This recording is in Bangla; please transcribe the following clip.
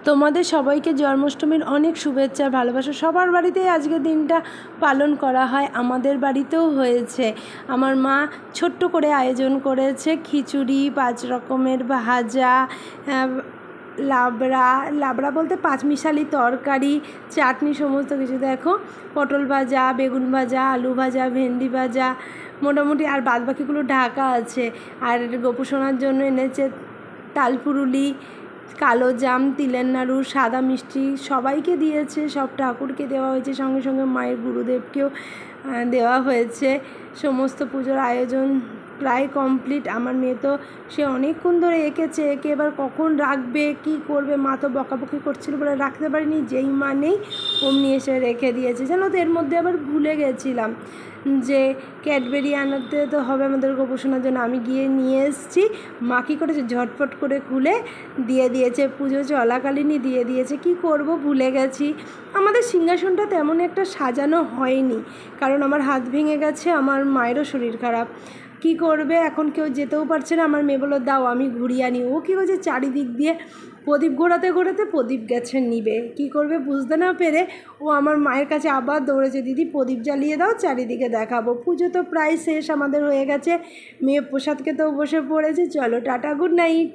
তোমাদের সবাইকে জন্মাষ্টমীর অনেক শুভেচ্ছা ভালোবাসা। সবার বাড়িতেই আজকের দিনটা পালন করা হয়, আমাদের বাড়িতেও হয়েছে। আমার মা ছোট্ট করে আয়োজন করেছে খিচুড়ি, 5 রকমের ভাজা, লাবড়া বলতে পাঁচমিশালি তরকারি, চাটনি, সমস্ত কিছু। দেখো, পটল ভাজা, বেগুন ভাজা, আলু ভাজা, ভেন্ডি ভাজা, মোটামুটি আর বাদবাকিগুলো ঢাকা আছে। আর গোপুসোনার জন্য এনেছে তালপুরুলি, কালো জাম, তিলের নাড়ু, সাদা মিষ্টি, সবাইকে দিয়েছে, সব ঠাকুরকে দেওয়া হয়েছে, সঙ্গে সঙ্গে মায়ের গুরুদেবকেও দেওয়া হয়েছে। সমস্ত পুজোর আয়োজন প্রায় কমপ্লিট। আমার মেয়ে তো সে অনেকক্ষণ ধরে এঁকে এবার কখন রাখবে, কি করবে, মা তো বকাবকি করছিল বলে রাখতে পারিনি, যেই মা নেই অমনি এসে রেখে দিয়েছে। জানো তো, এর মধ্যে আবার ভুলে গেছিলাম যে ক্যাডবেরি আনাতে তো হবে আমাদের গোপুসোনার জন্য। আমি গিয়ে নিয়ে এসেছি। মা কী করেছে, ঝটফট করে খুলে দিয়ে দিয়েছে, পুজো চলাকালীনই দিয়ে দিয়েছে। কি করব, ভুলে গেছি। আমাদের সিংহাসনটা তেমন একটা সাজানো হয়নি, কারণ আমার হাত ভেঙে গেছে, আমার মায়েরও শরীর খারাপ। কি করবে, এখন কেউ যেতেও পারছে না। আমার মেয়ে বললো দাও আমি ঘুরিয়ে আনি। ও কী করছে, চারিদিক দিয়ে প্রদীপ ঘোরাতে ঘোরাতে প্রদীপ গেছে নিবে। কি করবে বুঝতে না পেরে ও আমার মায়ের কাছে আবার দৌড়েছে, দিদি প্রদীপ জ্বালিয়ে দাও, চারিদিকে দেখাবো। পুজো তো প্রায় শেষ আমাদের হয়ে গেছে, মেয়ে প্রসাদ খেতেও বসে পড়েছে। চলো টাটা, গুড নাইট।